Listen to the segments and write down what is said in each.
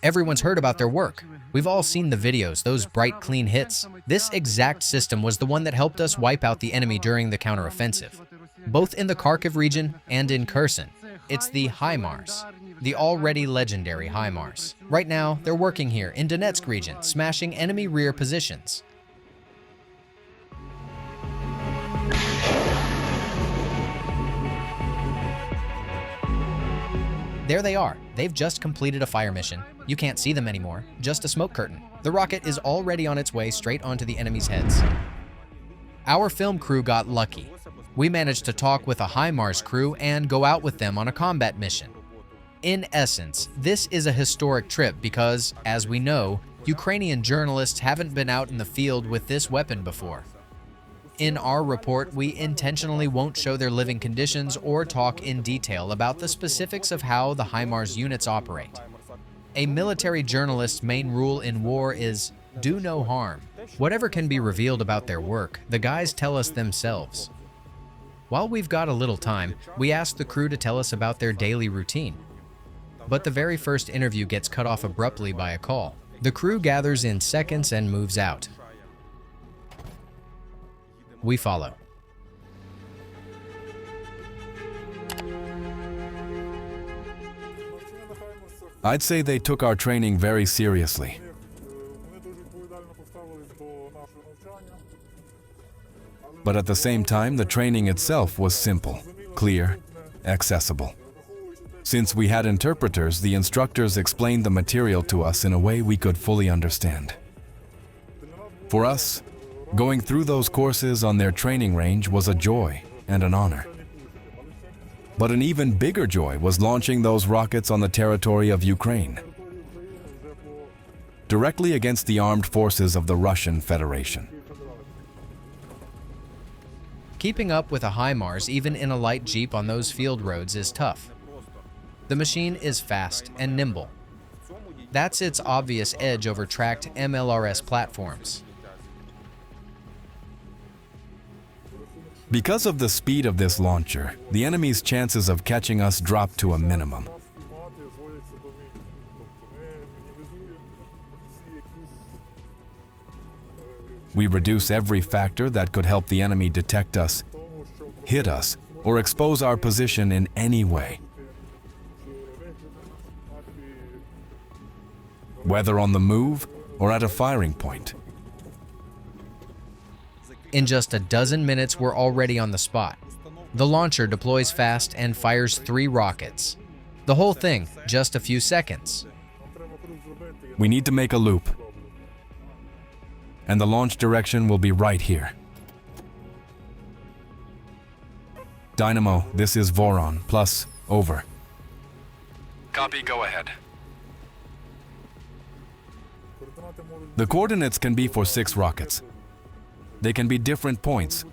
Everyone's heard about their work. We've all seen the videos, those bright, clean hits. This exact system was the one that helped us wipe out the enemy during the counteroffensive, both in the Kharkiv region and in Kherson. It's the Himars, the already legendary Himars. Right now, they're working here in Donetsk region, smashing enemy rear positions. There they are. They've just completed a fire mission. You can't see them anymore, just a smoke curtain. The rocket is already on its way straight onto the enemy's heads. Our film crew got lucky. We managed to talk with a Himars crew and go out with them on a combat mission. In essence, this is a historic trip because, as we know, Ukrainian journalists haven't been out in the field with this weapon before. In our report, we intentionally won't show their living conditions or talk in detail about the specifics of how the Himars units operate. A military journalist's main rule in war is do no harm. Whatever can be revealed about their work, the guys tell us themselves. While we've got a little time, we ask the crew to tell us about their daily routine. But the very first interview gets cut off abruptly by a call. The crew gathers in seconds and moves out. We follow. I'd say they took our training very seriously. But at the same time, the training itself was simple, clear, accessible. Since we had interpreters, the instructors explained the material to us in a way we could fully understand. For us, going through those courses on their training range was a joy and an honor. But an even bigger joy was launching those rockets on the territory of Ukraine, directly against the armed forces of the Russian Federation. Keeping up with a Himars even in a light jeep on those field roads is tough. The machine is fast and nimble. That's its obvious edge over tracked MLRS platforms. Because of the speed of this launcher, the enemy's chances of catching us drop to a minimum. We reduce every factor that could help the enemy detect us, hit us, or expose our position in any way. Whether on the move or at a firing point. In just a dozen minutes, we're already on the spot. The launcher deploys fast and fires 3 rockets. The whole thing, just a few seconds. We need to make a loop. And the launch direction will be right here. Dynamo, this is Voron, plus, over. Copy, go ahead. The coordinates can be for 6 rockets. They can be different points.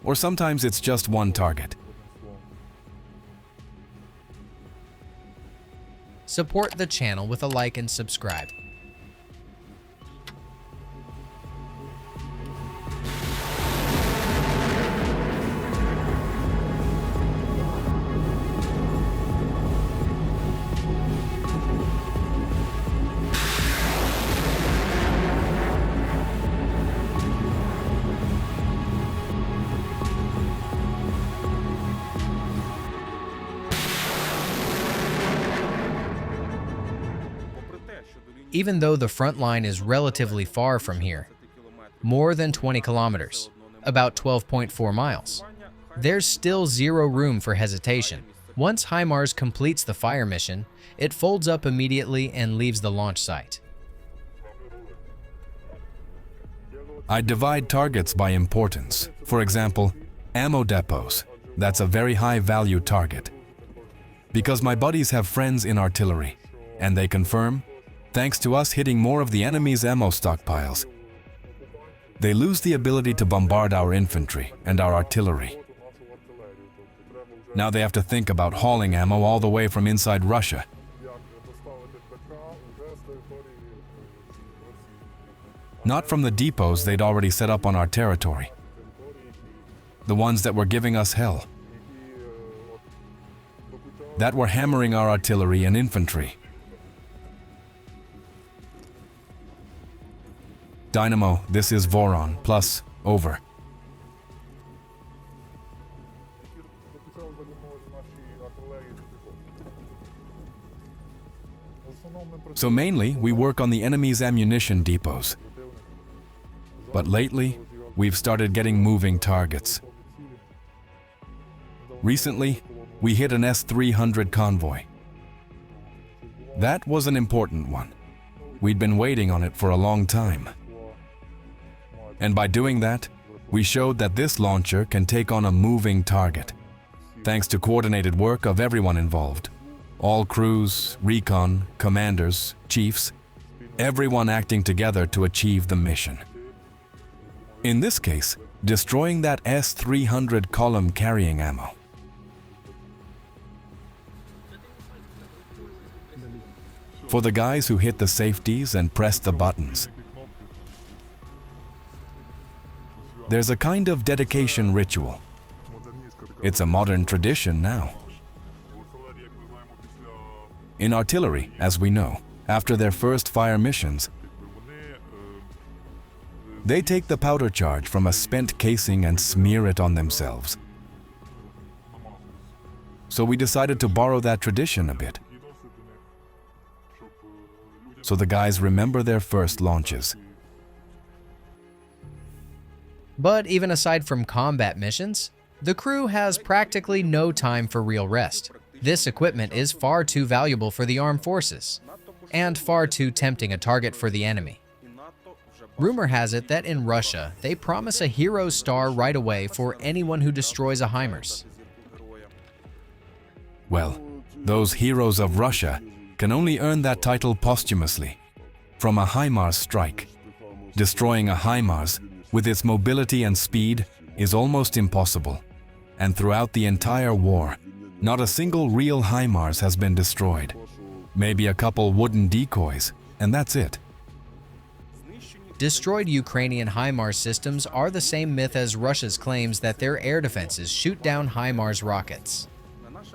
Or sometimes it's just one target. Support the channel with a like and subscribe. Even though the front line is relatively far from here, more than 20 kilometers, about 12.4 miles, there's still zero room for hesitation. Once Himars completes the fire mission, it folds up immediately and leaves the launch site. I divide targets by importance. For example, ammo depots. That's a very high value target. Because my buddies have friends in artillery, and they confirm, thanks to us hitting more of the enemy's ammo stockpiles, they lose the ability to bombard our infantry and our artillery. Now they have to think about hauling ammo all the way from inside Russia. Not from the depots they'd already set up on our territory. The ones that were giving us hell. that were hammering our artillery and infantry. Dynamo, this is Voron, plus, over. So mainly, we work on the enemy's ammunition depots. But lately, we've started getting moving targets. Recently, we hit an S-300 convoy. That was an important one. We'd been waiting on it for a long time. And by doing that, we showed that this launcher can take on a moving target, thanks to coordinated work of everyone involved. All crews, recon, commanders, chiefs, everyone acting together to achieve the mission. In this case, destroying that S-300 column carrying ammo. For the guys who hit the safeties and pressed the buttons, there's a kind of dedication ritual. It's a modern tradition now. In artillery, as we know, after their first fire missions, they take the powder charge from a spent casing and smear it on themselves. So we decided to borrow that tradition a bit, so the guys remember their first launches. But even aside from combat missions, the crew has practically no time for real rest. This equipment is far too valuable for the armed forces, and far too tempting a target for the enemy. Rumor has it that in Russia, they promise a hero star right away for anyone who destroys a Himars. Well, those heroes of Russia can only earn that title posthumously, from a Himars strike. Destroying a Himars, with its mobility and speed, is almost impossible. And throughout the entire war, not a single real Himars has been destroyed. Maybe a couple wooden decoys, and that's it. Destroyed Ukrainian Himars systems are the same myth as Russia's claims that their air defenses shoot down Himars rockets.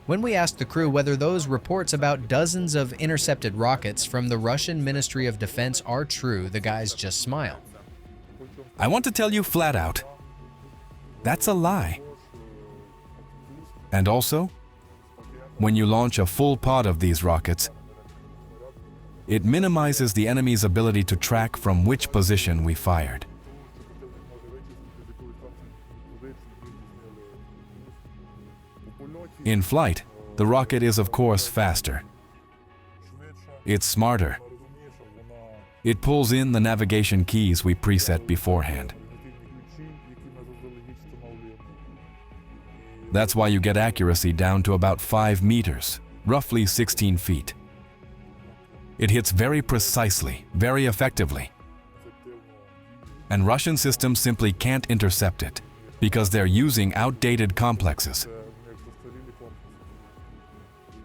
When we asked the crew whether those reports about dozens of intercepted rockets from the Russian Ministry of Defense are true, the guys just smile. I want to tell you flat out, that's a lie. And also, when you launch a full pod of these rockets, it minimizes the enemy's ability to track from which position we fired. In flight, the rocket is of course faster. It's smarter. It pulls in the navigation keys we preset beforehand. That's why you get accuracy down to about 5 meters, roughly 16 feet. It hits very precisely, very effectively. And Russian systems simply can't intercept it, because they're using outdated complexes.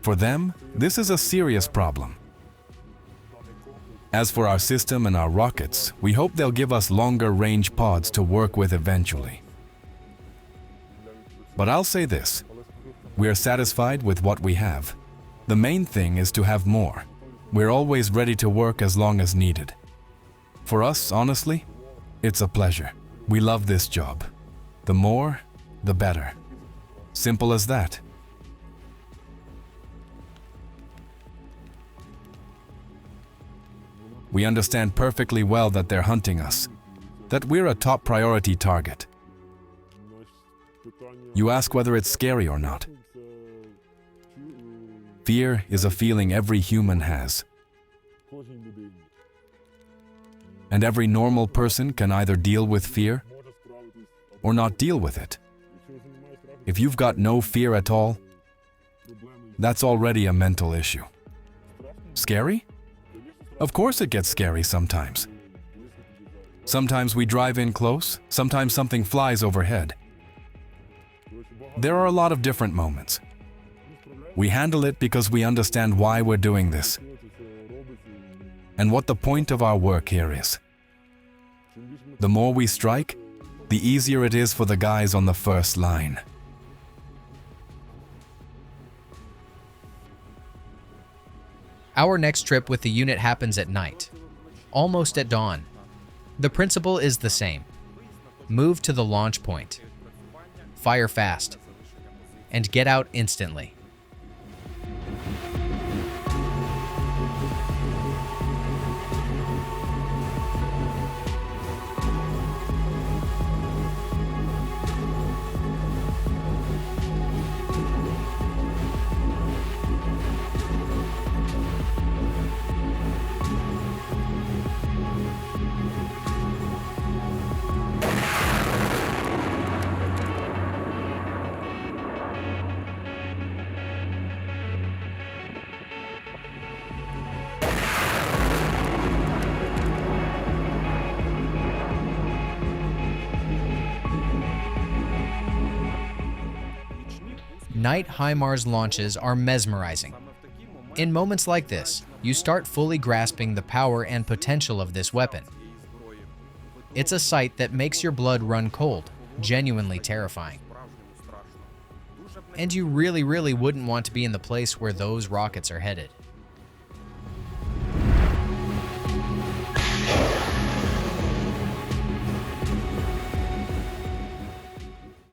For them, this is a serious problem. As for our system and our rockets, we hope they'll give us longer range pods to work with eventually. But I'll say this, we're satisfied with what we have. The main thing is to have more. We're always ready to work as long as needed. For us, honestly, it's a pleasure. We love this job. The more, the better. Simple as that. We understand perfectly well that they're hunting us, that we're a top priority target. You ask whether it's scary or not. Fear is a feeling every human has. And every normal person can either deal with fear or not deal with it. If you've got no fear at all, that's already a mental issue. Scary? Of course it gets scary sometimes. Sometimes we drive in close, sometimes something flies overhead. There are a lot of different moments. We handle it because we understand why we're doing this and what the point of our work here is. The more we strike, the easier it is for the guys on the first line. Our next trip with the unit happens at night, almost at dawn. The principle is the same. Move to the launch point, fire fast, and get out instantly. Night Himars launches are mesmerizing. In moments like this, you start fully grasping the power and potential of this weapon. It's a sight that makes your blood run cold, genuinely terrifying. And you really wouldn't want to be in the place where those rockets are headed.